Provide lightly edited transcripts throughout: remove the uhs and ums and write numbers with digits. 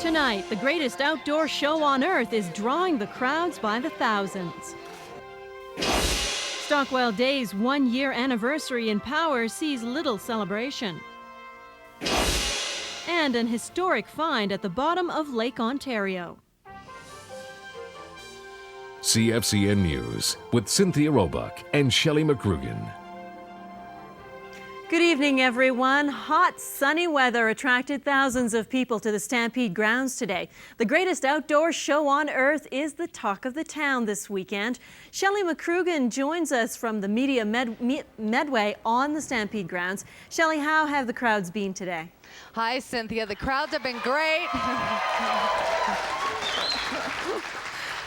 Tonight, the greatest outdoor show on earth is drawing the crowds by the thousands. Stockwell Day's one-year anniversary in power sees little celebration. And an historic find at the bottom of Lake Ontario. CFCN News with Cynthia Roebuck and Shelley MaKrugin. Good evening, everyone. Hot, sunny weather attracted thousands of people to the Stampede grounds today. The greatest outdoor show on earth is the talk of the town this weekend. Shelley MaKrugin joins us from the Media Midway on the Stampede grounds. Shelley, how have the crowds been today? Hi, Cynthia. The crowds have been great.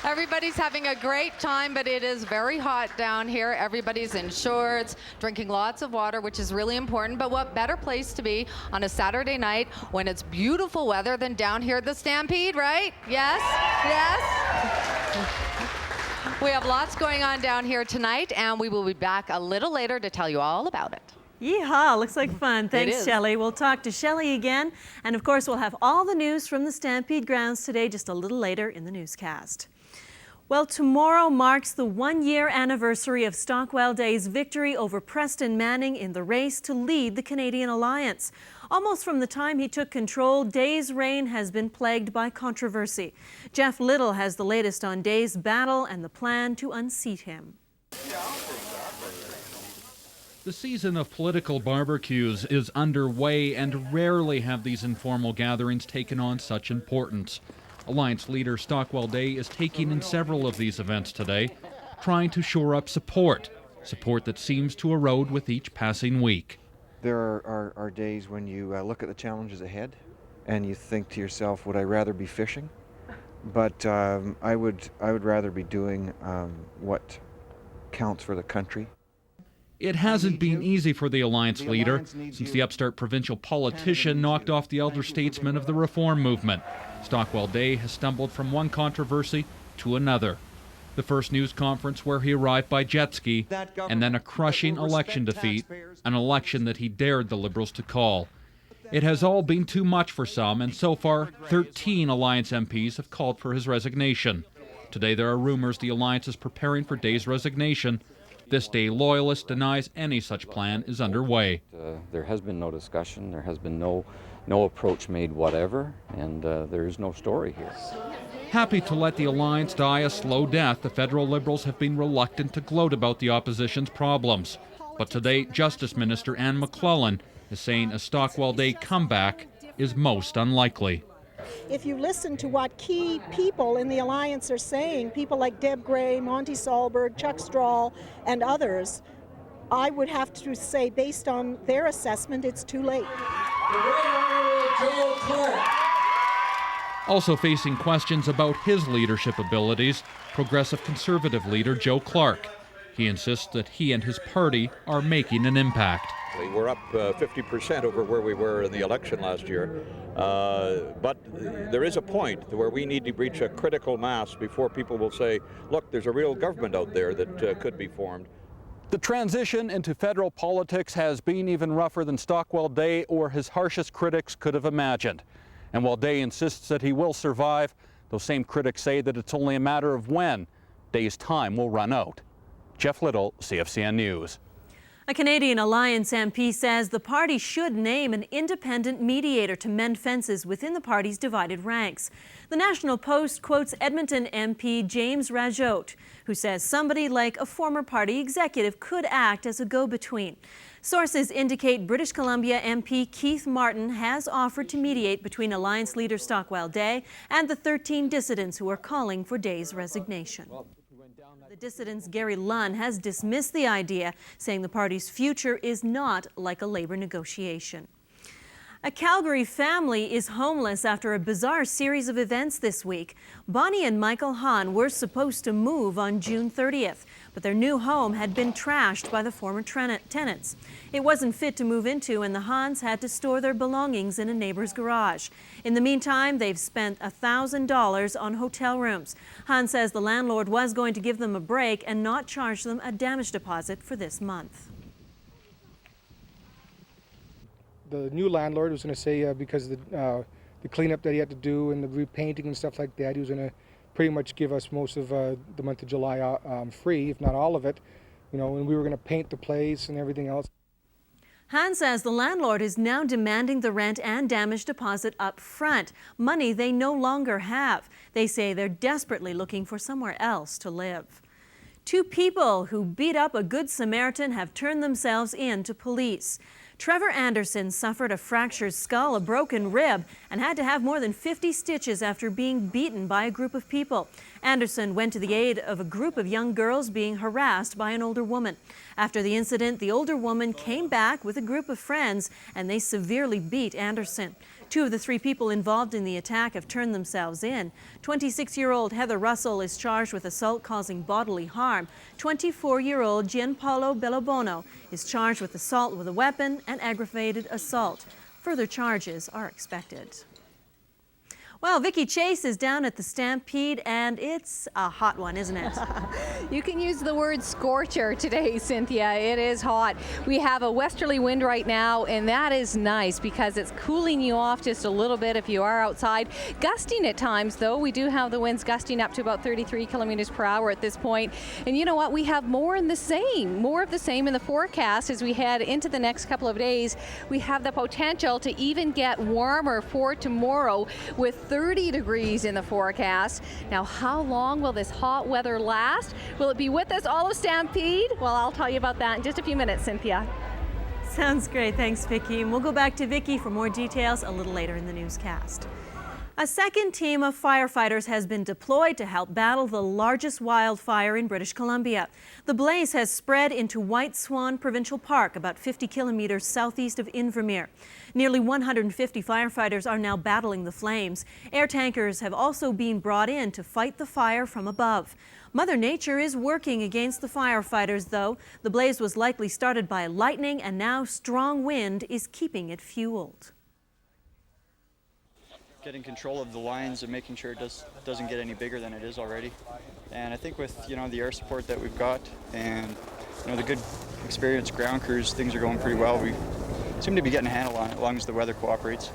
Everybody's having a great time, but it is very hot down here. Everybody's in shorts, drinking lots of water, which is really important. But what better place to be on a Saturday night when it's beautiful weather than down here at the Stampede, right? Yes? Yes? We have lots going on down here tonight, and we will be back a little later to tell you all about it. Yeehaw, looks like fun. Thanks, Shelley. We'll talk to Shelley again. And of course, we'll have all the news from the Stampede grounds today just a little later in the newscast. Well, tomorrow marks the one-year anniversary of Stockwell Day's victory over Preston Manning in the race to lead the Canadian Alliance. Almost from the time he took control, Day's reign has been plagued by controversy. Jeff Little has the latest on Day's battle and the plan to unseat him. The season of political barbecues is underway, and rarely have these informal gatherings taken on such importance. Alliance leader Stockwell Day is taking in several of these events today, trying to shore up support that seems to erode with each passing week. There are days when you look at the challenges ahead and you think to yourself, would I rather be fishing? But I would rather be doing what counts for the country. It hasn't been easy for the Alliance leader since the upstart provincial politician knocked off the elder statesman of the reform movement. Stockwell Day has stumbled from one controversy to another. The first news conference where he arrived by jet ski, and then a crushing election defeat, an election that he dared the Liberals to call. It has all been too much for some, and so far 13 Alliance MPs have called for his resignation. Today there are rumors the Alliance is preparing for Day's resignation. This Day loyalist denies any such plan is underway. There has been no discussion, there has been no approach made whatever, and there is no story here. Happy to let the Alliance die a slow death, the federal Liberals have been reluctant to gloat about the opposition's problems. But today, Justice Minister Anne McClellan is saying a Stockwell Day comeback is most unlikely. If you listen to what key people in the Alliance are saying, people like Deb Gray, Monty Solberg, Chuck Strahl, and others, I would have to say, based on their assessment, it's too late. Also facing questions about his leadership abilities, Progressive Conservative leader Joe Clark. He insists that he and his party are making an impact. We're up 50% over where we were in the election last year, but there is a point where we need to reach a critical mass before people will say, look, there's a real government out there that could be formed. The transition into federal politics has been even rougher than Stockwell Day or his harshest critics could have imagined. And while Day insists that he will survive, those same critics say that it's only a matter of when Day's time will run out. Jeff Little, CFCN News. A Canadian Alliance MP says the party should name an independent mediator to mend fences within the party's divided ranks. The National Post quotes Edmonton MP James Rajotte, who says somebody like a former party executive could act as a go-between. Sources indicate British Columbia MP Keith Martin has offered to mediate between Alliance leader Stockwell Day and the 13 dissidents who are calling for Day's resignation. The dissident's Gary Lunn has dismissed the idea, saying the party's future is not like a labor negotiation. A Calgary family is homeless after a bizarre series of events this week. Bonnie and Michael Hahn were supposed to move on June 30th, but their new home had been trashed by the former tenants. It wasn't fit to move into, and the Hahns had to store their belongings in a neighbor's garage. In the meantime, they've spent $1,000 on hotel rooms. Hahn says the landlord was going to give them a break and not charge them a damage deposit for this month. The new landlord was going to say because the the cleanup that he had to do and the repainting and stuff like that. He was going to pretty much give us most of the month of July free, if not all of it, you know, and we were going to paint the place and everything else. Han says the landlord is now demanding the rent and damage deposit up front, money they no longer have. They say they're desperately looking for somewhere else to live. Two people who beat up a Good Samaritan have turned themselves in to police. Trevor Anderson suffered a fractured skull, a broken rib, and had to have more than 50 stitches after being beaten by a group of people. Anderson went to the aid of a group of young girls being harassed by an older woman. After the incident, the older woman came back with a group of friends, and they severely beat Anderson. Two of the three people involved in the attack have turned themselves in. 26-year-old Heather Russell is charged with assault causing bodily harm. 24-year-old Gianpaolo Bellobono is charged with assault with a weapon and aggravated assault. Further charges are expected. Well, Vickie Chase is down at the Stampede, and it's a hot one, isn't it? You can use the word scorcher today, Cynthia. It is hot. We have a westerly wind right now, and that is nice because it's cooling you off just a little bit if you are outside. Gusting at times, though. We do have the winds gusting up to about 33 kilometers per hour at this point. And you know what? We have more of the same in the forecast as we head into the next couple of days. We have the potential to even get warmer for tomorrow with 30 degrees in the forecast. Now, how long will this hot weather last? Will it be with us all of Stampede? Well, I'll tell you about that in just a few minutes, Cynthia. Sounds great. Thanks, Vickie. And we'll go back to Vickie for more details a little later in the newscast. A second team of firefighters has been deployed to help battle the largest wildfire in British Columbia. The blaze has spread into White Swan Provincial Park, about 50 kilometers southeast of Invermere. Nearly 150 firefighters are now battling the flames. Air tankers have also been brought in to fight the fire from above. Mother Nature is working against the firefighters, though. The blaze was likely started by lightning, and now strong wind is keeping it fueled. Getting control of the lines and making sure it doesn't get any bigger than it is already. And I think with the air support that we've got and the good experienced ground crews, things are going pretty well. We seem to be getting a handle on it as long as the weather cooperates.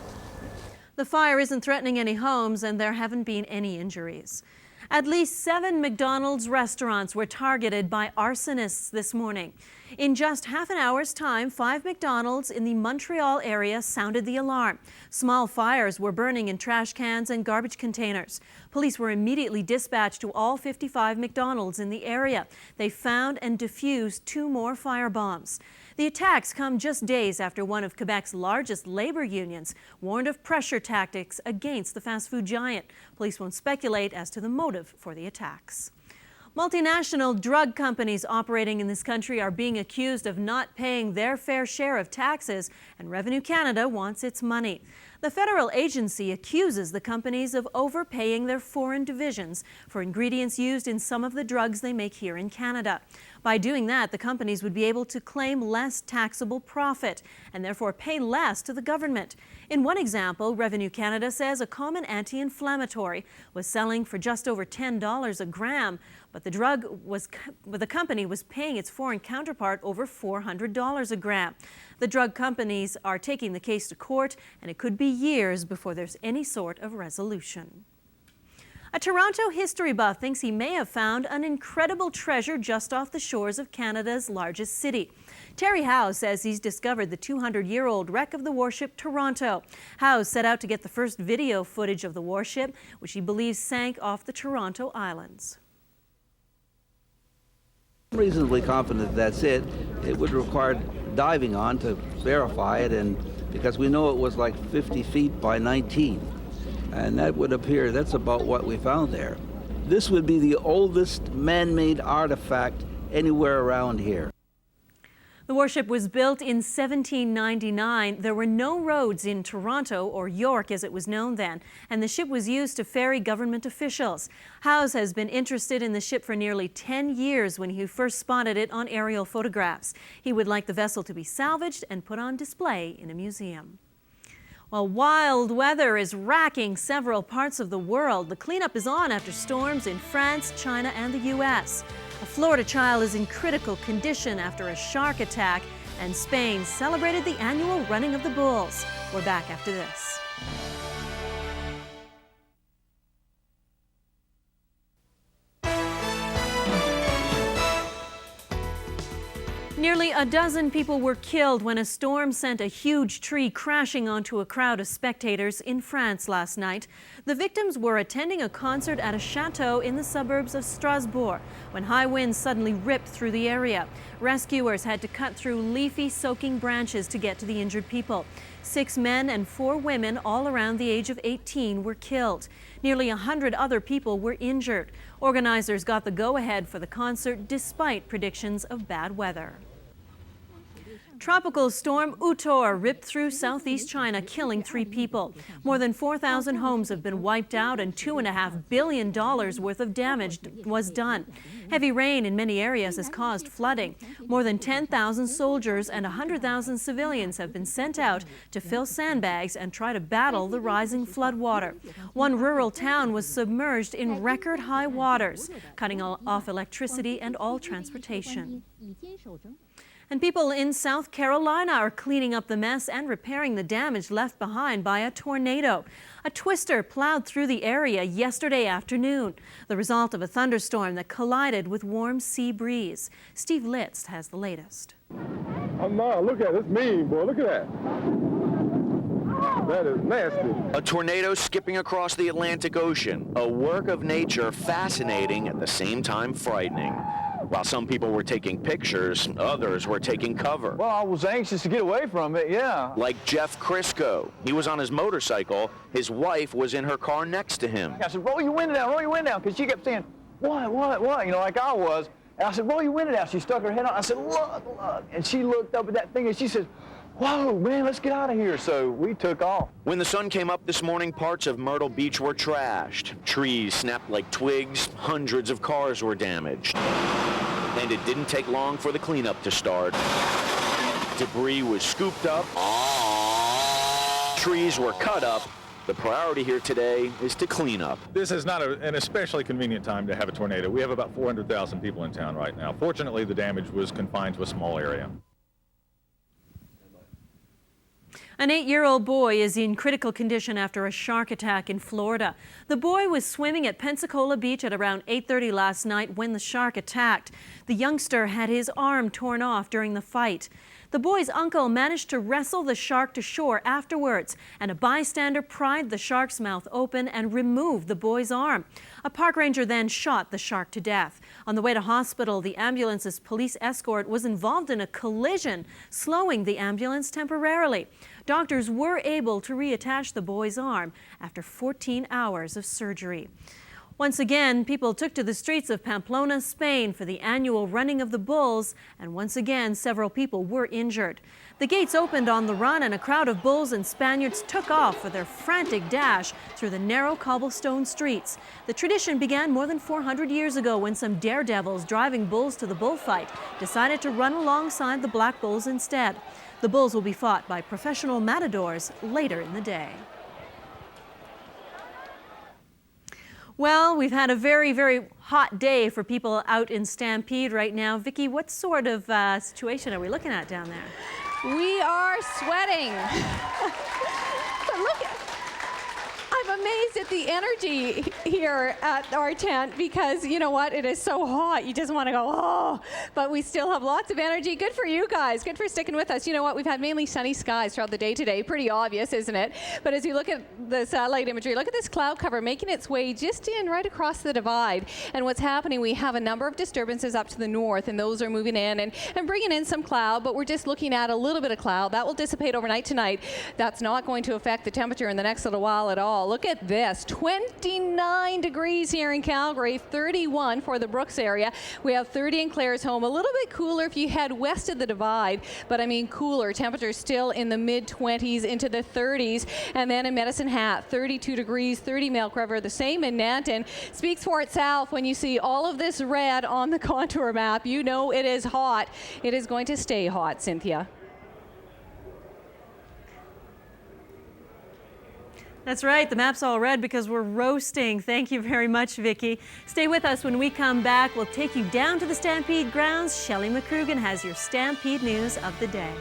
The fire isn't threatening any homes, and there haven't been any injuries. At least 7 McDonald's restaurants were targeted by arsonists this morning. In just half an hour's time, 5 McDonald's in the Montreal area sounded the alarm. Small fires were burning in trash cans and garbage containers. Police were immediately dispatched to all 55 McDonald's in the area. They found and defused 2 more firebombs. The attacks come just days after one of Quebec's largest labor unions warned of pressure tactics against the fast food giant. Police won't speculate as to the motive for the attacks. Multinational drug companies operating in this country are being accused of not paying their fair share of taxes, and Revenue Canada wants its money. The federal agency accuses the companies of overpaying their foreign divisions for ingredients used in some of the drugs they make here in Canada. By doing that, the companies would be able to claim less taxable profit and therefore pay less to the government. In one example, Revenue Canada says a common anti-inflammatory was selling for just over $10 a gram, but the company was paying its foreign counterpart over $400 a gram. The drug companies are taking the case to court, and it could be years before there's any sort of resolution. A Toronto history buff thinks he may have found an incredible treasure just off the shores of Canada's largest city. Terry Howe says he's discovered the 200-year-old wreck of the warship Toronto. Howe set out to get the first video footage of the warship, which he believes sank off the Toronto Islands. I'm reasonably confident that's it. It would require diving on to verify it, and because we know it was like 50 feet by 19. And that would appear, that's about what we found there. This would be the oldest man-made artifact anywhere around here. The warship was built in 1799. There were no roads in Toronto, or York as it was known then, and the ship was used to ferry government officials. Howes has been interested in the ship for nearly 10 years when he first spotted it on aerial photographs. He would like the vessel to be salvaged and put on display in a museum. While wild weather is racking several parts of the world, the cleanup is on after storms in France, China, and the U.S. A Florida child is in critical condition after a shark attack, and Spain celebrated the annual running of the bulls. We're back after this. Nearly a dozen people were killed when a storm sent a huge tree crashing onto a crowd of spectators in France last night. The victims were attending a concert at a chateau in the suburbs of Strasbourg when high winds suddenly ripped through the area. Rescuers had to cut through leafy, soaking branches to get to the injured people. 6 men and 4 women, all around the age of 18, were killed. Nearly 100 other people were injured. Organizers got the go-ahead for the concert despite predictions of bad weather. Tropical storm Utor ripped through southeast China, killing 3 people. More than 4,000 homes have been wiped out and $2.5 billion worth of damage was done. Heavy rain in many areas has caused flooding. More than 10,000 soldiers and 100,000 civilians have been sent out to fill sandbags and try to battle the rising flood water. One rural town was submerged in record high waters, cutting off electricity and all transportation. And people in South Carolina are cleaning up the mess and repairing the damage left behind by a tornado. A twister plowed through the area yesterday afternoon, the result of a thunderstorm that collided with warm sea breeze. Steve Litz has the latest. Oh no, look at it. It's mean, boy. Look at that. That is nasty. A tornado skipping across the Atlantic Ocean, a work of nature fascinating at the same time frightening. While some people were taking pictures, others were taking cover. Well, I was anxious to get away from it, yeah. Like Jeff Crisco. He was on his motorcycle. His wife was in her car next to him. I said, roll your window down, because she kept saying, what, you know, like I was. And I said, roll your window down. She stuck her head on. I said, look. And she looked up at that thing, and she said, whoa, man, let's get out of here. So we took off. When the sun came up this morning, parts of Myrtle Beach were trashed. Trees snapped like twigs. Hundreds of cars were damaged. And it didn't take long for the cleanup to start. Debris was scooped up. Trees were cut up. The priority here today is to clean up. This is not an especially convenient time to have a tornado. We have about 400,000 people in town right now. Fortunately, the damage was confined to a small area. An 8-year-old boy is in critical condition after a shark attack in Florida. The boy was swimming at Pensacola Beach at around 8:30 last night when the shark attacked. The youngster had his arm torn off during the fight. The boy's uncle managed to wrestle the shark to shore afterwards, and a bystander pried the shark's mouth open and removed the boy's arm. A park ranger then shot the shark to death. On the way to hospital, the ambulance's police escort was involved in a collision, slowing the ambulance temporarily. Doctors were able to reattach the boy's arm after 14 hours of surgery. Once again, people took to the streets of Pamplona, Spain for the annual running of the bulls, and once again, several people were injured. The gates opened on the run, and a crowd of bulls and Spaniards took off for their frantic dash through the narrow cobblestone streets. The tradition began more than 400 years ago when some daredevils driving bulls to the bullfight decided to run alongside the black bulls instead. The bulls will be fought by professional matadors later in the day. Well, we've had a very, very hot day for people out in Stampede right now. Vickie, what sort of situation are we looking at down there? We are sweating. But look, I'm amazed at the energy here at our tent because, you know what, it is so hot. You just want to go, oh, but we still have lots of energy. Good for you guys. Good for sticking with us. You know what, we've had mainly sunny skies throughout the day today. Pretty obvious, isn't it? But as you look at the satellite imagery, look at this cloud cover making its way just in right across the divide. And what's happening, we have a number of disturbances up to the north, and those are moving in and bringing in some cloud, but we're just looking at a little bit of cloud. That will dissipate overnight tonight. That's not going to affect the temperature in the next little while at all. Look at this, 29 degrees here in Calgary, 31 for the Brooks area. We have 30 in Claresholm, a little bit cooler if you head west of the divide, but I mean cooler. Temperatures still in the mid-20s into the 30s. And then in Medicine Hat, 32 degrees, 30 Milk River, the same in Nanton. Speaks for itself when you see all of this red on the contour map. You know it is hot. It is going to stay hot, Cynthia. That's right, the map's all red because we're roasting. Thank you very much, Vickie. Stay with us. When we come back, we'll take you down to the Stampede grounds. Shelley MaKrugin has your Stampede news of the day.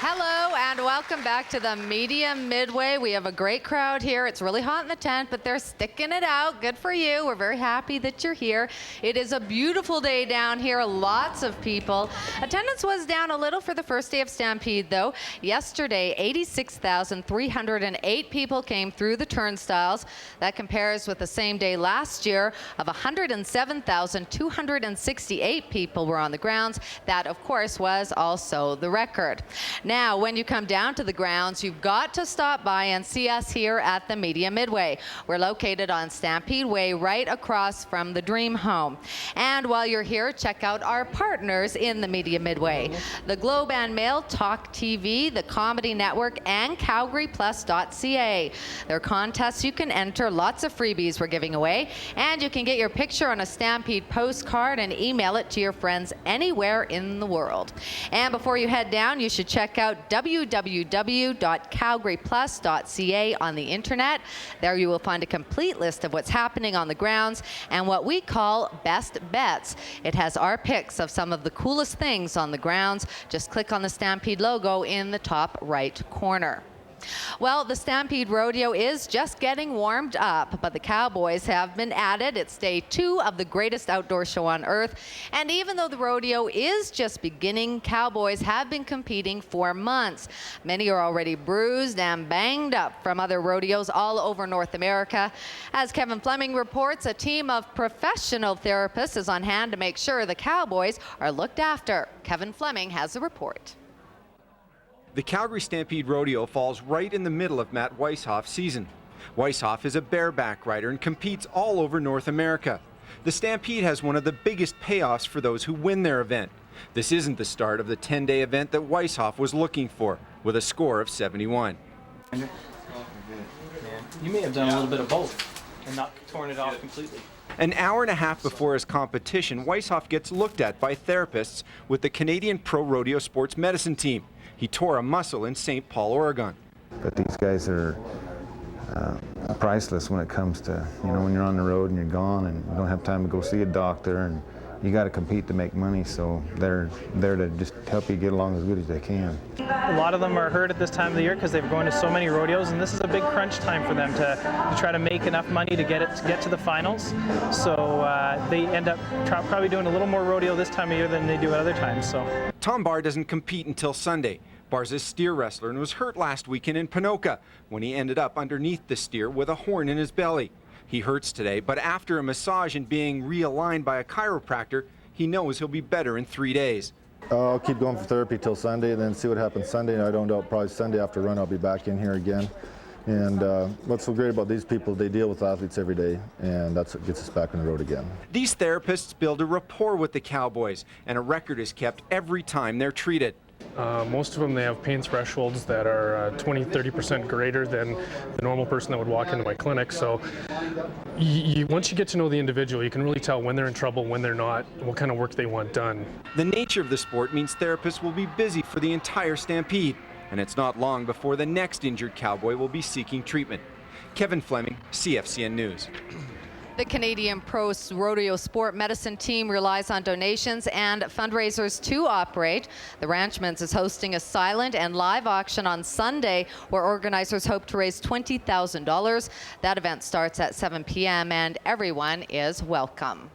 Hello and welcome back to the Media Midway. We have a great crowd here. It's really hot in the tent, but they're sticking it out. Good for you. We're very happy that you're here. It is a beautiful day down here. Lots of people. Attendance was down a little for the first day of Stampede, though. Yesterday, 86,308 people came through the turnstiles. That compares with the same day last year of 107,268 people were on the grounds. That, of course, was also the record. Now, when you come down to the grounds, you've got to stop by and see us here at the Media Midway. We're located on Stampede Way, right across from the Dream Home. And while you're here, check out our partners in the Media Midway. The Globe and Mail, Talk TV, the Comedy Network, and CalgaryPlus.ca. There are contests you can enter, lots of freebies we're giving away, and you can get your picture on a Stampede postcard and email it to your friends anywhere in the world. And before you head down, you should check out www.calgaryplus.ca on the internet. There you will find a complete list of what's happening on the grounds and what we call Best Bets. It has our picks of some of the coolest things on the grounds. Just click on the Stampede logo in the top right corner. Well, the Stampede Rodeo is just getting warmed up, but the Cowboys have been added. It's day 2 of the greatest outdoor show on earth. And even though the rodeo is just beginning, Cowboys have been competing for months. Many are already bruised and banged up from other rodeos all over North America. As Kevin Fleming reports, a team of professional therapists is on hand to make sure the Cowboys are looked after. Kevin Fleming has a report. The Calgary Stampede Rodeo falls right in the middle of Matt Weishoff's season. Weishoff is a bareback rider and competes all over North America. The Stampede has one of the biggest payoffs for those who win their event. This isn't the start of the 10-day event that Weishoff was looking for, with a score of 71. You may have done a little bit of both and not torn it off completely. An hour and a half before his competition, Weishoff gets looked at by therapists with the Canadian Pro Rodeo Sports Medicine Team. He tore a muscle in St. Paul, Oregon. But these guys are priceless when it comes to, when you're on the road and you're gone and you don't have time to go see a doctor and you got to compete to make money, so they're there to just help you get along as good as they can. A lot of them are hurt at this time of the year because they've gone to so many rodeos, and this is a big crunch time for them to try to make enough money to get to the finals. So they end up probably doing a little more rodeo this time of year than they do at other times. So Tom Barr doesn't compete until Sunday. Barr's a steer wrestler and was hurt last weekend in Ponoka when he ended up underneath the steer with a horn in his belly. He hurts today, but after a massage and being realigned by a chiropractor, he knows he'll be better in 3 days. I'll keep going for therapy till Sunday and then see what happens Sunday. I don't doubt probably Sunday after run I'll be back in here again. And what's so great about these people, they deal with athletes every day, and that's what gets us back on the road again. These therapists build a rapport with the Cowboys, and a record is kept every time they're treated. Most of them, they have pain thresholds that are 20-30% greater than the normal person that would walk into my clinic. So once you get to know the individual, you can really tell when they're in trouble, when they're not, what kind of work they want done. The nature of the sport means therapists will be busy for the entire Stampede, and it's not long before the next injured cowboy will be seeking treatment. Kevin Fleming, CFCN News. The Canadian Pro Rodeo Sport Medicine Team relies on donations and fundraisers to operate. The Ranchman's is hosting a silent and live auction on Sunday where organizers hope to raise $20,000. That event starts at 7 p.m. and everyone is welcome.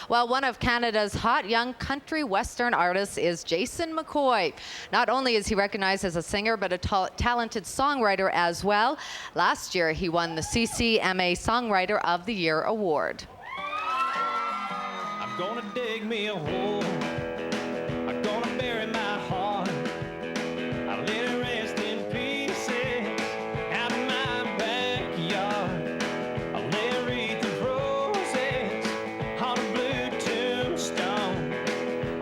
Well, one of Canada's hot young country western artists is Jason McCoy. Not only is he recognized as a singer, but a talented songwriter as well. Last year, he won the CCMA Songwriter of the Year award. I'm gonna dig me a hole. I'm gonna bury my heart. I'll let it rest in pieces out in my backyard. I'll lay a wreath of roses on a blue tombstone.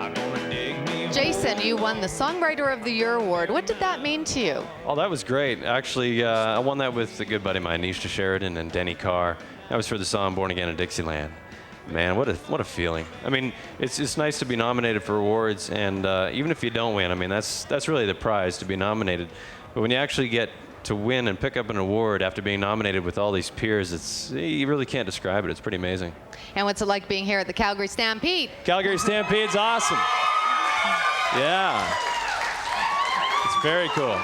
I'm gonna dig me a hole. Jason, you won the Songwriter of the Year award. What did that mean to you? Oh, that was great. Actually, I won that with a good buddy of mine, Nisha Sheridan and Denny Carr. That was for the song Born Again in Dixieland. Man, what a feeling. I mean, it's nice to be nominated for awards, and even if you don't win, I mean, that's really the prize, to be nominated. But when you actually get to win and pick up an award after being nominated with all these peers, you really can't describe it. It's pretty amazing. And what's it like being here at the Calgary Stampede? Calgary Stampede's awesome. Yeah. It's Very cool.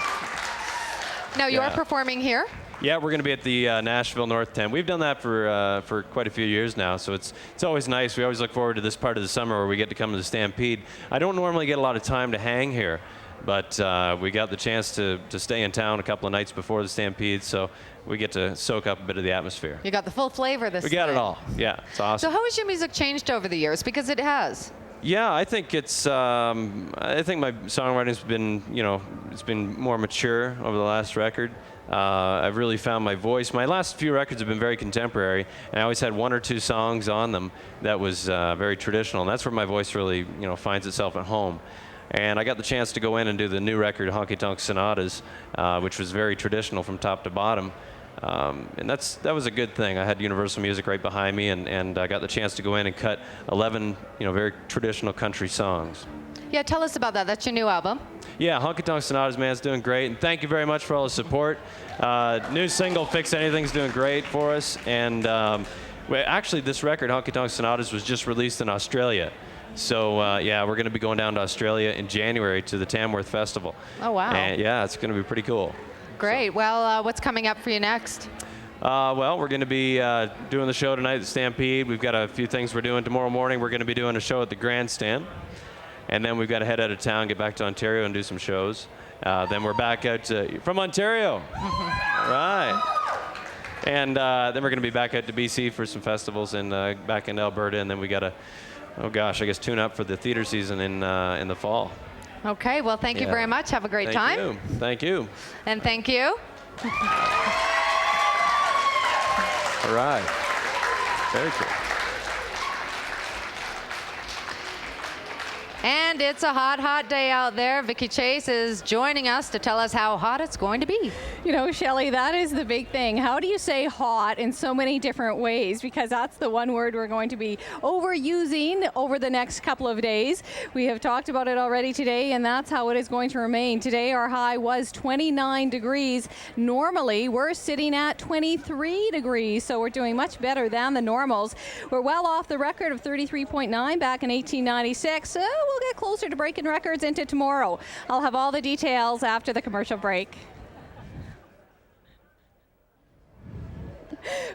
Now, you are Yeah. performing here? Yeah, we're going to be at the Nashville North Tent. We've done that for quite a few years now, so it's always nice. We always look forward to this part of the summer where we get to come to the Stampede. I don't normally get a lot of time to hang here, but we got the chance to stay in town a couple of nights before the Stampede, so we get to soak up a bit of the atmosphere. You got the full flavor this We got it time. all. Yeah, it's awesome. So how has your music changed over the years? Because it has. Yeah, I think it's. I think my songwriting's been, it's been more mature over the last record. I've really found my voice. My last few records have been very contemporary, and I always had one or two songs on them that was very traditional, and that's where my voice really, finds itself at home. And I got the chance to go in and do the new record, Honky Tonk Sonatas, which was very traditional from top to bottom. And that was a good thing. I had Universal Music right behind me, and I got the chance to go in and cut 11, very traditional country songs. Yeah, tell us about that. That's your new album. Yeah, Honky Tonk Sonatas, man, it's doing great. And thank you very much for all the support. New single, Fix Anything's doing great for us. And actually, this record, Honky Tonk Sonatas, was just released in Australia. So, yeah, we're going to be going down to Australia in January to the Tamworth Festival. Oh, wow. And, yeah, it's going to be pretty cool. Great. Well, what's coming up for you next? Well, we're going to be doing the show tonight at Stampede. We've got a few things we're doing tomorrow morning. We're going to be doing a show at the Grandstand. And then we've got to head out of town, get back to Ontario and do some shows. Then we're back out from Ontario. Right. And then we're going to be back out to BC for some festivals and back in Alberta. And then we got to, I guess tune up for the theater season in the fall. Okay. Well, thank you very much. Have a great time. Thank you. And thank you. All right. Very cool. And it's a hot, hot day out there. Vickie Chase is joining us to tell us how hot it's going to be. Shelley, that is the big thing. How do you say hot in so many different ways? Because that's the one word we're going to be overusing over the next couple of days. We have talked about it already today, and that's how it is going to remain. Today, our high was 29 degrees. Normally, we're sitting at 23 degrees, so we're doing much better than the normals. We're well off the record of 33.9 back in 1896. So we'll get closer to breaking records into tomorrow. I'll have all the details after the commercial break.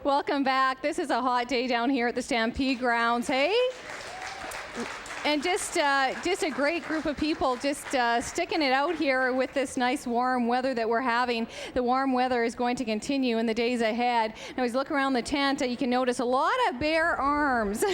Welcome back. This is a hot day down here at the Stampede grounds, hey? And just a great group of people just sticking it out here with this nice warm weather that we're having. The warm weather is going to continue in the days ahead. Now, as you look around the tent, you can notice a lot of bare arms.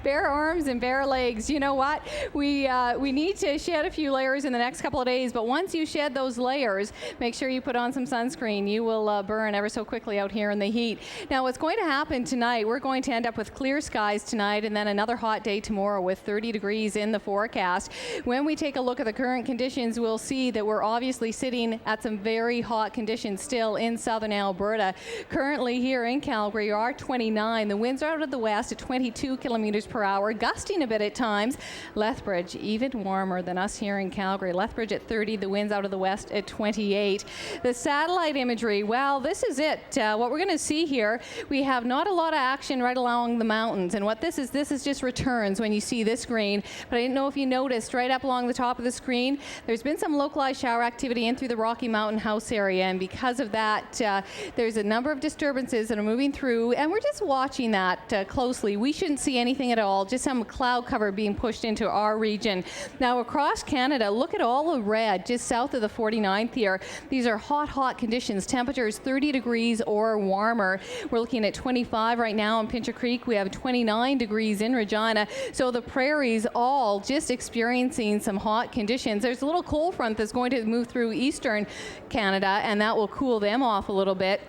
Bare arms and bare legs. You know what? We need to shed a few layers in the next couple of days, but once you shed those layers, make sure you put on some sunscreen. You will burn ever so quickly out here in the heat. Now, what's going to happen tonight, we're going to end up with clear skies tonight and then another hot day tomorrow with 30 degrees in the forecast. When we take a look at the current conditions, we'll see that we're obviously sitting at some very hot conditions still in southern Alberta. Currently here in Calgary are 29. The winds are out of the west at 22 kilometers per hour, gusting a bit at times. Lethbridge even warmer than us here in Calgary. Lethbridge at 30, the winds out of the west at 28. The satellite imagery, well, this is it. What we're going to see here, we have not a lot of action right along the mountains, and what this is just returns when you see this screen. But I didn't know if you noticed right up along the top of the screen, there's been some localized shower activity in through the Rocky Mountain House area, and because of that, there's a number of disturbances that are moving through, and we're just watching that closely. We shouldn't see anything at all, just some cloud cover being pushed into our region. Now across Canada, look at all the red just south of the 49th here. These are hot, hot conditions. Temperatures 30 degrees or warmer. We're looking at 25 right now in Pincher Creek. We have 29 degrees in Regina. So the prairies all just experiencing some hot conditions. There's a little cold front that's going to move through eastern Canada, and that will cool them off a little bit.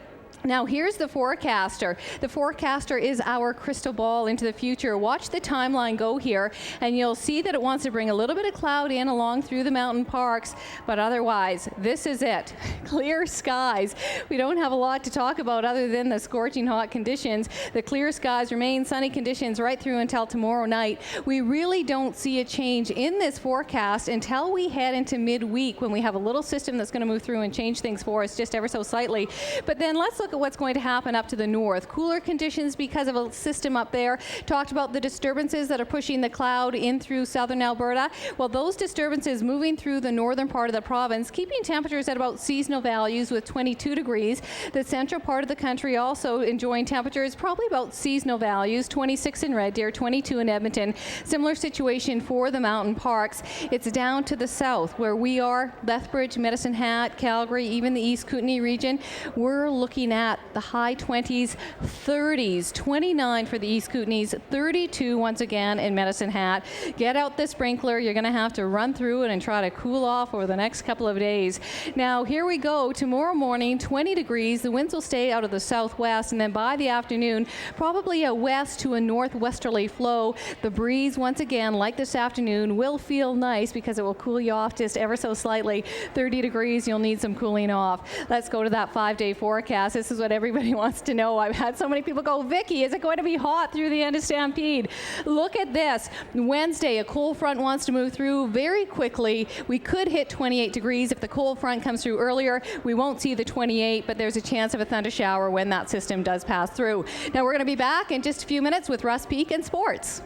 Now here's the forecaster. The forecaster is our crystal ball into the future. Watch the timeline go here, and you'll see that it wants to bring a little bit of cloud in along through the mountain parks, but otherwise, this is it. Clear skies. We don't have a lot to talk about other than the scorching hot conditions. The clear skies remain sunny conditions right through until tomorrow night. We really don't see a change in this forecast until we head into midweek when we have a little system that's going to move through and change things for us just ever so slightly. But then let's look look at what's going to happen up to the north. Cooler conditions because of a system up there. Talked about the disturbances that are pushing the cloud in through southern Alberta. Well, those disturbances moving through the northern part of the province, keeping temperatures at about seasonal values with 22 degrees. The central part of the country also enjoying temperatures probably about seasonal values, 26 in Red Deer, 22 in Edmonton. Similar situation for the mountain parks. It's down to the south where we are, Lethbridge, Medicine Hat, Calgary, even the East Kootenay region. We're looking at the high 20s, 30s, 29 for the East Kootenays, 32 once again in Medicine Hat. Get out the sprinkler. You're going to have to run through it and try to cool off over the next couple of days. Now, here we go. Tomorrow morning, 20 degrees. The winds will stay out of the southwest, and then by the afternoon, probably a west to a northwesterly flow. The breeze, once again, like this afternoon, will feel nice because it will cool you off just ever so slightly. 30 degrees, you'll need some cooling off. Let's go to that 5-day forecast. This is what everybody wants to know. I've had so many people go, Vickie, is it going to be hot through the end of Stampede? Look at this. Wednesday, a cold front wants to move through very quickly. We could hit 28 degrees if the cold front comes through earlier. We won't see the 28, but there's a chance of a thunder shower when that system does pass through. Now, we're going to be back in just a few minutes with Russ, Peake, and sports.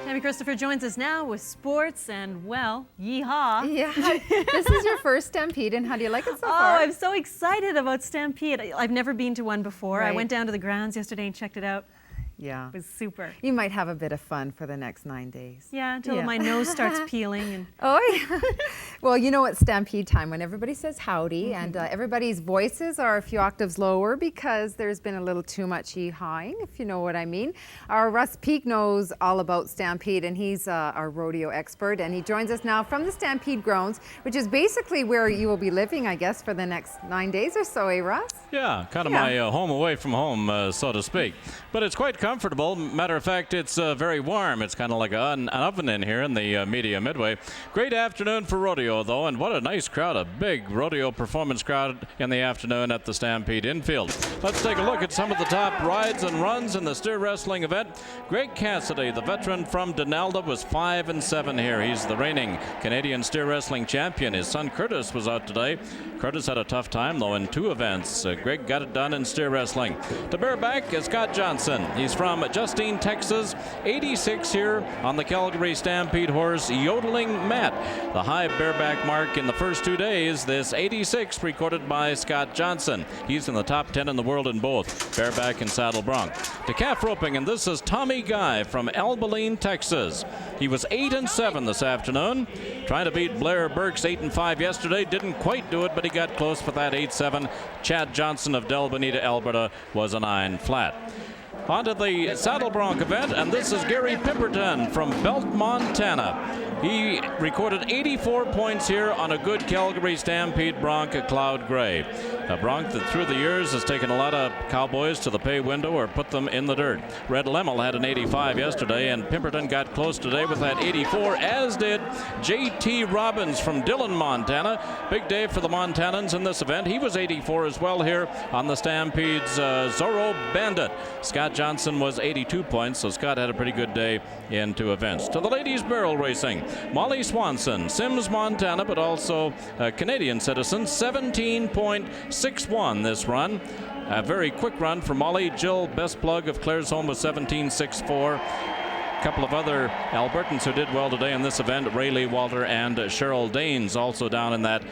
Tammi Christopher joins us now with sports and, well, yeehaw. Yeah, this is your first Stampede, and how do you like it so far? Oh, I'm so excited about Stampede. I've never been to one before. Right. I went down to the grounds yesterday and checked it out. Yeah. It was super. You might have a bit of fun for the next 9 days. Yeah, until my nose starts peeling. And oh, yeah. Well, you know, it's Stampede time when everybody says howdy, and everybody's voices are a few octaves lower because there's been a little too much yee-hawing, if you know what I mean. Our Russ Peake knows all about Stampede, and he's our rodeo expert, and he joins us now from the Stampede grounds, which is basically where you will be living, I guess, for the next 9 days or so, eh, Russ? Yeah, kind of my home away from home, so to speak. But it's quite comfortable. Matter of fact, it's very warm. It's kind of like an oven in here in the Media Midway. Great afternoon for rodeo, though, and what a nice crowd, a big rodeo performance crowd in the afternoon at the Stampede infield. Let's take a look at some of the top rides and runs in the steer wrestling event. Greg Cassidy, the veteran from Donalda, was 5-7 here. He's the reigning Canadian steer wrestling champion. His son Curtis was out today. Curtis had a tough time, though, in 2 events. Greg got it done in steer wrestling. To bareback is Scott Johnson. He's from Justine, Texas, 86 here on the Calgary Stampede horse, Yodeling Matt. The high bareback mark in the first 2 days, this 86 recorded by Scott Johnson. He's in the top 10 in the world in both bareback and saddle bronc. To calf roping, and this is Tommy Guy from Albaline, Texas. He was 8-7 this afternoon, trying to beat Blair Burke's 8-5 yesterday. Didn't quite do it, but he got close with that 8-7. Chad Johnson of Del Bonita, Alberta, was a 9 flat. On to the saddle bronc event, and this is Gary Pipperton from Belt, Montana. He recorded 84 points here on a good Calgary Stampede bronc, a Cloud Gray. A bronc that through the years has taken a lot of cowboys to the pay window or put them in the dirt. Red Lemmel had an 85 yesterday, and Pipperton got close today with that 84, as did J.T. Robbins from Dillon, Montana. Big day for the Montanans in this event. He was 84 as well here on the Stampede's Zorro Bandit. Scott Johnson was 82 points, so Scott had a pretty good day in 2 events. To the ladies' barrel racing, Molly Swanson, Sims, Montana, but also a Canadian citizen, 17.61 this run. A very quick run for Molly. Jill Bestplug of Claresholm was 17.64. A couple of other Albertans who did well today in this event, Rayleigh Walter and Cheryl Danes, also down in that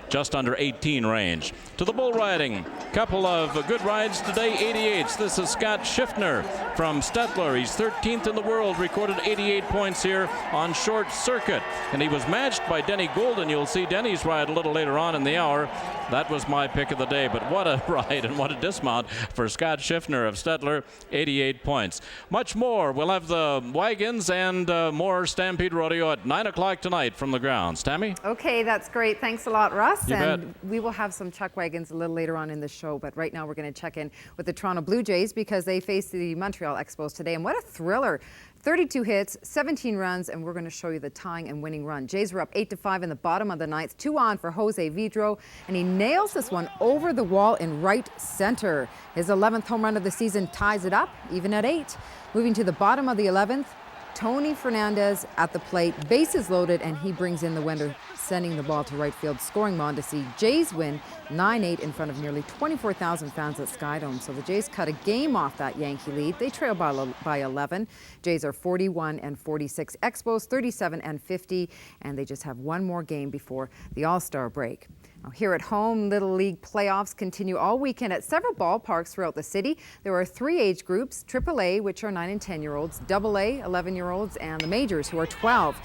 just under 18 range. To the bull riding, couple of good rides today, 88s. This is Scott Schiffner from Stettler. He's 13th in the world, recorded 88 points here on short circuit. And he was matched by Denny Golden. You'll see Denny's ride a little later on in the hour. That was my pick of the day, but what a ride and what a dismount for Scott Schiffner of Stettler, 88 points. Much more. We'll have the wagons and more Stampede Rodeo at 9 o'clock tonight from the grounds. Tammi? Okay, that's great. Thanks a lot, Russ. Russ, You and bet. we will have some chuck wagons a little later on in the show. But right now we're going to check in with the Toronto Blue Jays because they face the Montreal Expos today. And what a thriller. 32 hits, 17 runs, and we're going to show you the tying and winning run. Jays were up 8-5 in the bottom of the ninth. 2 on for Jose Vidro, and he nails this one over the wall in right center. His 11th home run of the season ties it up, even at 8. Moving to the bottom of the 11th, Tony Fernandez at the plate, bases loaded, and he brings in the winner, sending the ball to right field, scoring Mondesi. Jays win 9-8 in front of nearly 24,000 fans at Skydome. So the Jays cut a game off that Yankee lead. They trail by 11. Jays are 41-46. Expos 37-50, and they just have one more game before the All-Star break. Now, here at home, Little League playoffs continue all weekend at several ballparks throughout the city. There are 3 age groups, AAA, which are 9 and 10-year-olds, AA, 11-year-olds, and the majors, who are 12.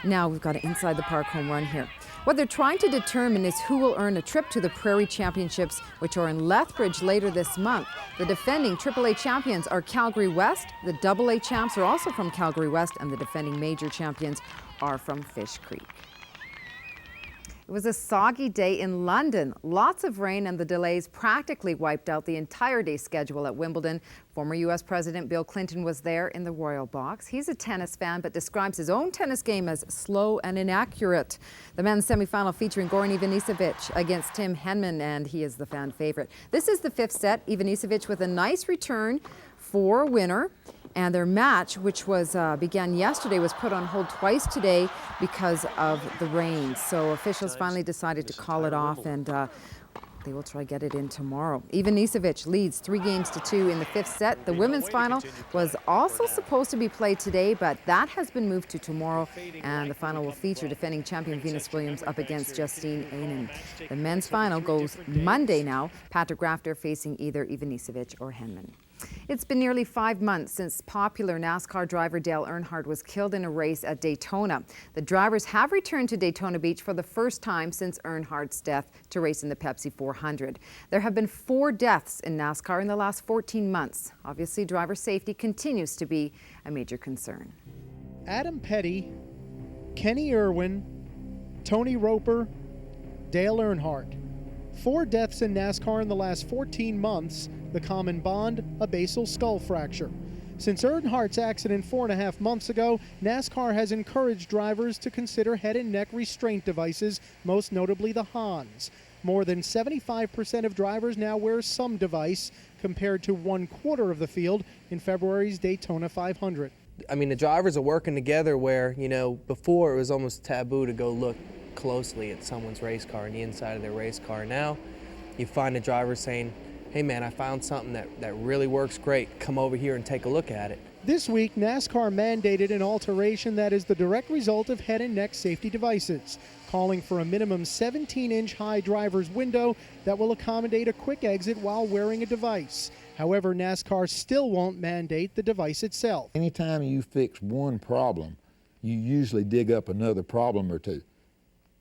Now we've got an inside the park home run here. What they're trying to determine is who will earn a trip to the Prairie Championships, which are in Lethbridge later this month. The defending AAA champions are Calgary West. The AA champs are also from Calgary West, and the defending major champions are from Fish Creek. It was a soggy day in London. Lots of rain and the delays practically wiped out the entire day schedule at Wimbledon. Former U.S. President Bill Clinton was there in the Royal Box. He's a tennis fan but describes his own tennis game as slow and inaccurate. The men's semifinal featuring Goran Ivanisevic against Tim Henman, and he is the fan favorite. This is the 5th set. Ivanisevic with a nice return for a winner. And their match, which was began yesterday, was put on hold twice today because of the rain. So officials finally decided to call it off, and they will try to get it in tomorrow. Ivanisevic leads 3-2 in the 5th set. The women's final was also supposed to be played today, but that has been moved to tomorrow, and the final will feature defending champion Venus Williams up against Justine Henin. The men's final goes Monday now. Patrick Rafter facing either Ivanisevic or Henman. It's been nearly 5 months since popular NASCAR driver Dale Earnhardt was killed in a race at Daytona. The drivers have returned to Daytona Beach for the first time since Earnhardt's death to race in the Pepsi 400. There have been 4 deaths in NASCAR in the last 14 months. Obviously, driver safety continues to be a major concern. Adam Petty, Kenny Irwin, Tony Roper, Dale Earnhardt. 4 deaths in NASCAR in the last 14 months. The common bond, a basal skull fracture. Since Earnhardt's accident 4.5 months ago, NASCAR has encouraged drivers to consider head and neck restraint devices, most notably the Hans. More than 75% of drivers now wear some device, compared to 1/4 of the field in February's Daytona 500. I mean, the drivers are working together where, before it was almost taboo to go look closely at someone's race car and the inside of their race car. Now, you find a driver saying, hey man, I found something that really works great. Come over here and take a look at it. This week, NASCAR mandated an alteration that is the direct result of head and neck safety devices, calling for a minimum 17-inch high driver's window that will accommodate a quick exit while wearing a device. However, NASCAR still won't mandate the device itself. Anytime you fix one problem, you usually dig up another problem or two.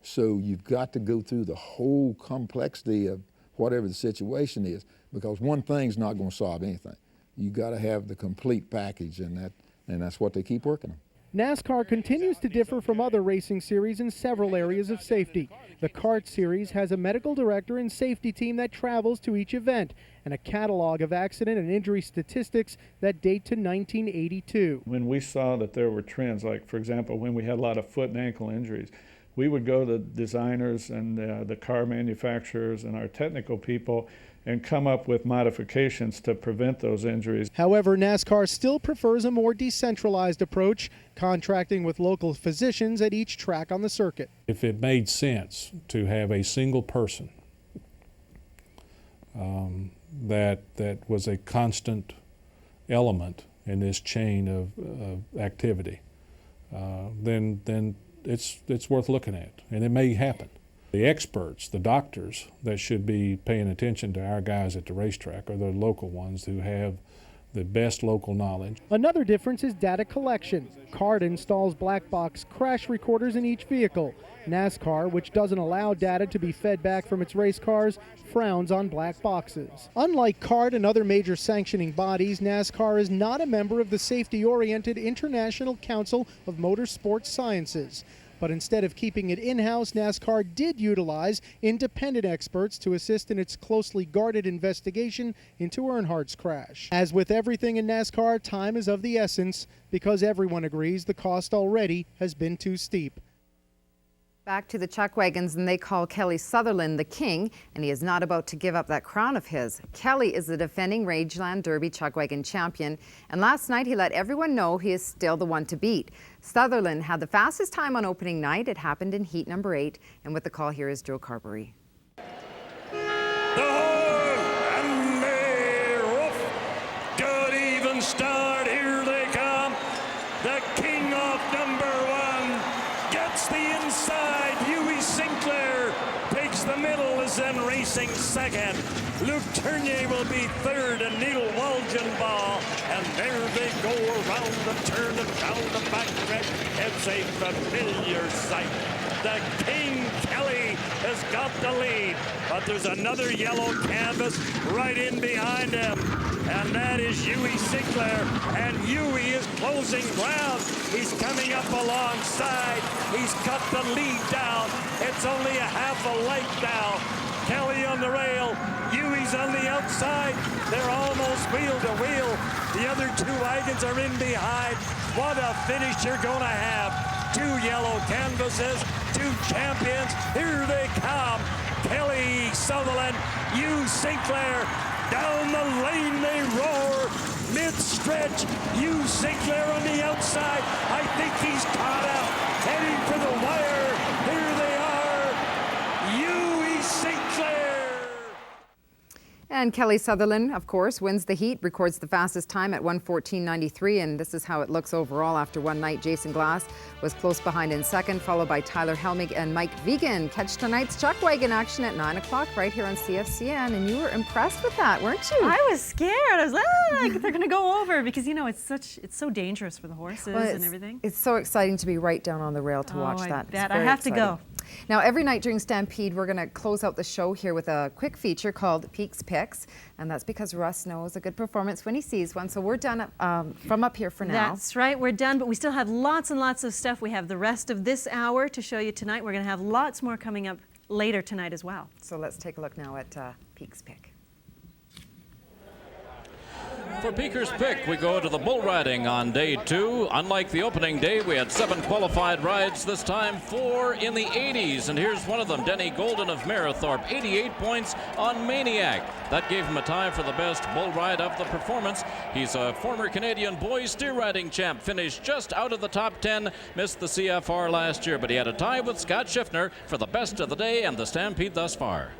So you've got to go through the whole complexity of whatever the situation is, because one thing's not going to solve anything. You got to have the complete package, and that's what they keep working on. NASCAR continues to differ from other racing series in several areas of safety. The CART series has a medical director and safety team that travels to each event, and a catalog of accident and injury statistics that date to 1982. When we saw that there were trends, like for example, when we had a lot of foot and ankle injuries, we would go to designers and the car manufacturers and our technical people and come up with modifications to prevent those injuries. However, NASCAR still prefers a more decentralized approach, contracting with local physicians at each track on the circuit. If it made sense to have a single person that was a constant element in this chain of activity, then it's worth looking at, and it may happen. The experts, the doctors that should be paying attention to our guys at the racetrack are the local ones who have the best local knowledge. Another difference is data collection. CART installs black box crash recorders in each vehicle. NASCAR, which doesn't allow data to be fed back from its race cars, frowns on black boxes. Unlike CART and other major sanctioning bodies, NASCAR is not a member of the safety-oriented International Council of Motorsports Sciences. But instead of keeping it in-house, NASCAR did utilize independent experts to assist in its closely guarded investigation into Earnhardt's crash. As with everything in NASCAR, time is of the essence because everyone agrees the cost already has been too steep. Back to the chuck wagons, and they call Kelly Sutherland the king, and he is not about to give up that crown of his. Kelly is the defending Rangeland Derby chuck wagon champion, and last night he let everyone know he is still the one to beat. Sutherland had the fastest time on opening night. It happened in heat number 8, and with the call here is Joe Carberry. And they're off. Good even start. Here they come. The king of number 1 gets the inside. Sinclair takes the middle, is then racing second. Luke Tournier will be third, and Neil Walgenbaugh. And there they go around the turn and down the back stretch. It's a familiar sight. The King Kelly has got the lead, but there's another yellow canvas right in behind him, and that is Huey Sinclair, and Huey is closing ground. He's coming up alongside. He's cut the lead down. It's only a half a length now. Kelly on the rail, Huey's on the outside. They're almost wheel to wheel. The other 2 wagons are in behind. What a finish you're gonna have. 2 yellow canvases, 2 champions. Here they come. Kelly Sutherland, Hugh Sinclair. Down the lane they roar. Mid-stretch, Hugh Sinclair on the outside. I think he's caught up. Heading for the wire. Here they are. Huey Sinclair. And Kelly Sutherland, of course, wins the heat, records the fastest time at 1:14.93, and this is how it looks overall after one night. Jason Glass was close behind in second, followed by Tyler Helmig and Mike Vegan. Catch tonight's chuck wagon action at 9 o'clock right here on CFCN, and you were impressed with that, weren't you? I was scared. I was like, they're going to go over because, you know, it's so dangerous for the horses and everything. It's so exciting to be right down on the rail to watch that. I have to go. Now, every night during Stampede, we're going to close out the show here with a quick feature called Peake's Picks, and that's because Russ knows a good performance when he sees one. So we're done from up here for now. That's right, we're done, but we still have lots and lots of stuff. We have the rest of this hour to show you tonight. We're going to have lots more coming up later tonight as well. So let's take a look now at Peake's Pick. For Peaker's Pick, we go to the bull riding on day 2. Unlike the opening day, we had 7 qualified rides, this time 4 in the 80s. And here's one of them, Denny Golden of Mayerthorpe, 88 points on Maniac. That gave him a tie for the best bull ride of the performance. He's a former Canadian boys steer riding champ, finished just out of the top 10, missed the CFR last year, but he had a tie with Scott Schiffner for the best of the day and the Stampede thus far.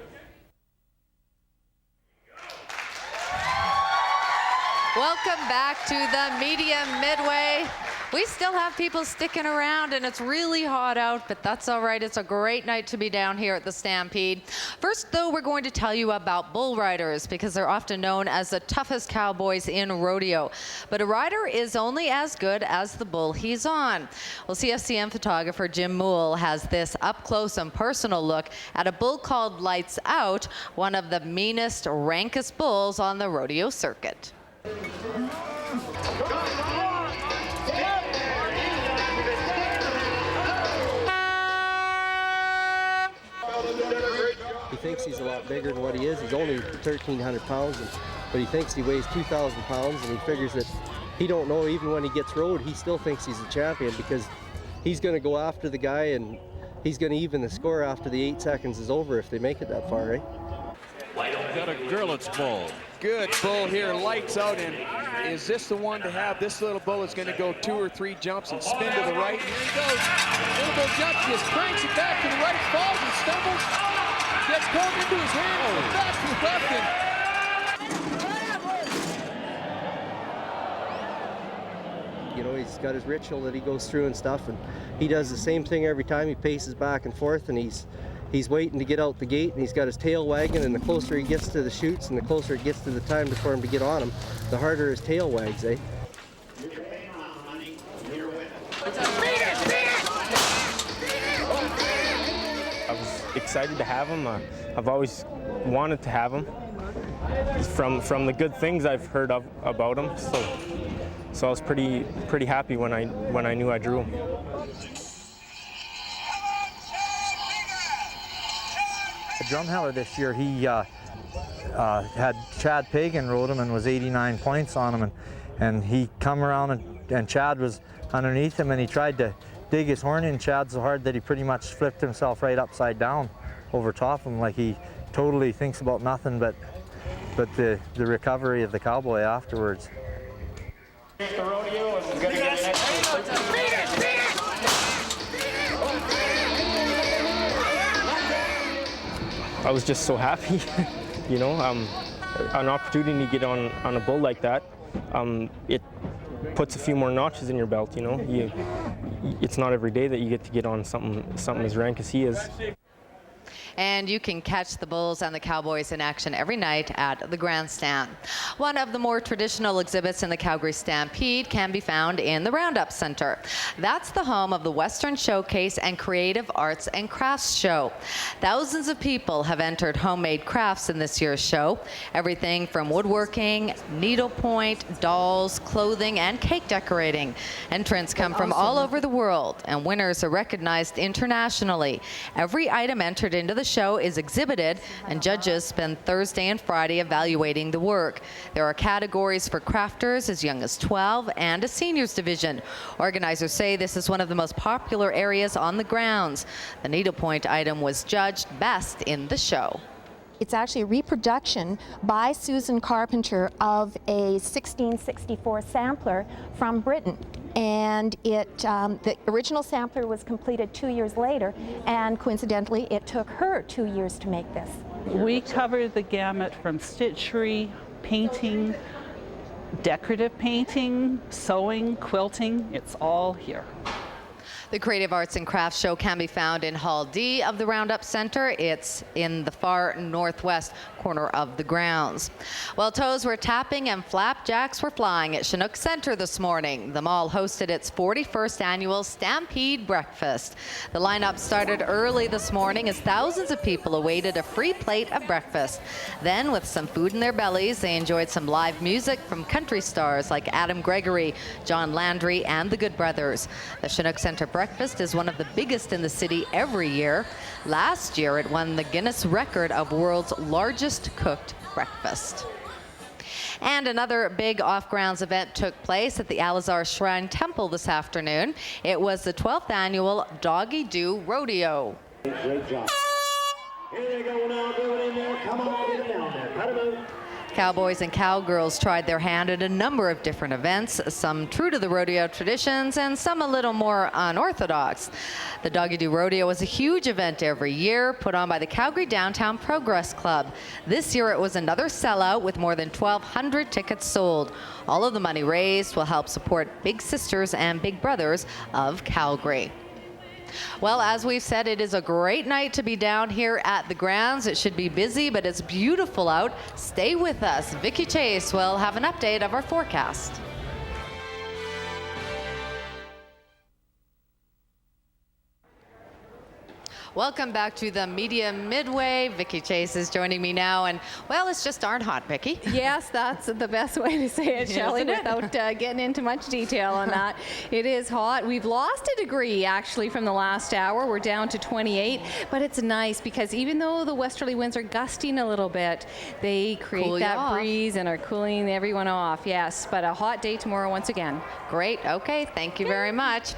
Welcome back to the Media Midway. We still have people sticking around, and it's really hot out, but that's all right. It's a great night to be down here at the Stampede. First, though, we're going to tell you about bull riders because they're often known as the toughest cowboys in rodeo. But a rider is only as good as the bull he's on. Well, CFCN photographer Jim Moole has this up-close and personal look at a bull called Lights Out, one of the meanest, rankest bulls on the rodeo circuit. He thinks he's a lot bigger than what he is. He's only 1,300 pounds, but he thinks he weighs 2,000 pounds, and he figures that he don't know even when he gets rode, he still thinks he's a champion because he's going to go after the guy and he's going to even the score after the 8 seconds is over if they make it that far, right? Got a Gerlitz bull. Good bull here, Lights Out, and is this the one to have? This little bull is going to go 2 or 3 jumps and spin to the right. Here he goes. Little bull jumps, just cranks it back to the right, falls and stumbles, gets pulled into his hand, and back to the left. You know, he's got his ritual that he goes through and stuff, and he does the same thing every time. He paces back and forth, and he's waiting to get out the gate, and he's got his tail wagging, and the closer he gets to the chutes and the closer it gets to the time for him to get on him, the harder his tail wags, eh? I was excited to have him. I've always wanted to have him from the good things I've heard about him. So I was pretty happy when I knew I drew him. Drumheller this year. He had Chad Pagan rode him and was 89 points on him, and he come around and Chad was underneath him, and he tried to dig his horn in Chad so hard that he pretty much flipped himself right upside down over top of him, like he totally thinks about nothing but the recovery of the cowboy afterwards. The rodeo is going to get next. I was just so happy, you know, an opportunity to get on a bull like that, it puts a few more notches in your belt, you know. It's not every day that you get to get on something as rank as he is. And you can catch the Bulls and the Cowboys in action every night at the Grandstand. One of the more traditional exhibits in the Calgary Stampede can be found in the Roundup Center. That's the home of the Western Showcase and Creative Arts and Crafts Show. Thousands of people have entered homemade crafts in this year's show. Everything from woodworking, needlepoint, dolls, clothing, and cake decorating. Entrants come from all over the world, and winners are recognized internationally. Every item entered into the show is exhibited, and judges spend Thursday and Friday evaluating the work. There are categories for crafters as young as 12 and a seniors division. Organizers say this is one of the most popular areas on the grounds. The needlepoint item was judged best in the show. It's actually a reproduction by Susan Carpenter of a 1664 sampler from Britain. And the original sampler was completed 2 years later, and coincidentally, it took her 2 years to make this. We cover the gamut from stitchery, painting, decorative painting, sewing, quilting. It's all here. The Creative Arts and Crafts Show can be found in Hall D of the Roundup Center. It's in the far northwest corner of the grounds. Well, toes were tapping and flapjacks were flying at Chinook Center this morning. The mall hosted its 41st annual Stampede Breakfast. The lineup started early this morning as thousands of people awaited a free plate of breakfast. Then, with some food in their bellies, they enjoyed some live music from country stars like Adam Gregory, John Landry, and the Good Brothers. The Chinook Center Breakfast is one of the biggest in the city every year. Last year, it won the Guinness record of world's largest cooked breakfast. And another big off-grounds event took place at the Alizar Shrine Temple this afternoon. It was the 12th annual Doggy Do Rodeo. Great job. Here they go now, do it in there. Come on, get it down there. Cut it out. Cowboys and cowgirls tried their hand at a number of different events, some true to the rodeo traditions and some a little more unorthodox. The Doggy Do Rodeo is a huge event every year, put on by the Calgary Downtown Progress Club. This year it was another sellout with more than 1,200 tickets sold. All of the money raised will help support Big Sisters and Big Brothers of Calgary. Well, as we've said, it is a great night to be down here at the grounds. It should be busy, but it's beautiful out. Stay with us. Vickie Chase will have an update of our forecast. Welcome back to the Media Midway. Vickie Chase is joining me now, and well, it's just darn hot, Vickie. Yes, that's the best way to say it, Shelley, without getting into much detail on that. It is hot. We've lost a degree, actually, from the last hour. We're down to 28, but it's nice because even though the westerly winds are gusting a little bit, they create that breeze and are cooling everyone off. Yes, but a hot day tomorrow once again. Great. Okay, thank you very much.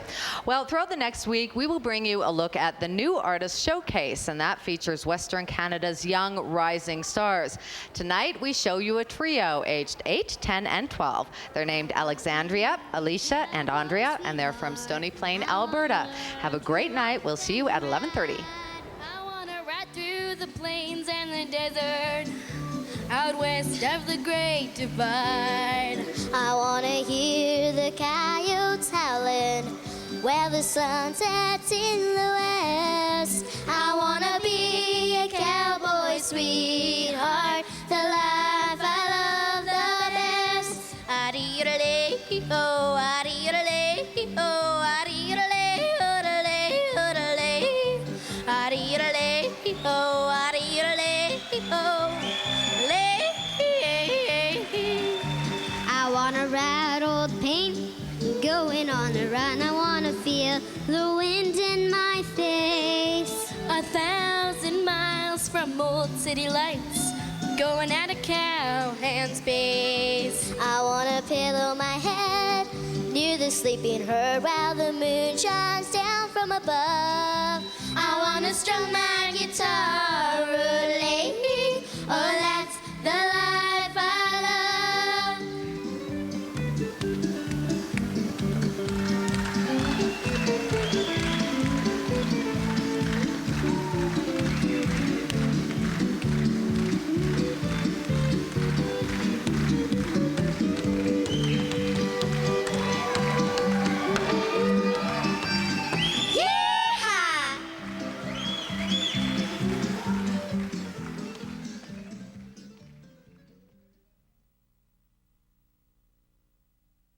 Well, throughout the next week, we will bring you a look at the new Artist Showcase, and that features Western Canada's young rising stars. Tonight, we show you a trio aged 8, 10, and 12. They're named Alexandria, Alicia, and Andrea, and they're from Stony Plain, Alberta. Have a great night. We'll see you at 11:30. I want to ride through the plains and the desert, out west of the Great Divide. I want to hear the coyotes howling where the sun sets in the west. I want to be a cowboy sweetheart, the life I love the best. Ah-dee-da-lee-ho, ah-dee-da-lee-ho, ah-dee-da-lee, ho-da-lee, ho-da-lee. Ah-dee-da-lee-ho, ah-dee-da-lee-ho, lee. I want to ride old paint, going on the run. I want to feel the wind in my face. 1,000 miles smiles from old city lights, going at a cowhand space. I wanna pillow my head near the sleeping herd while the moon shines down from above. I wanna strum my guitar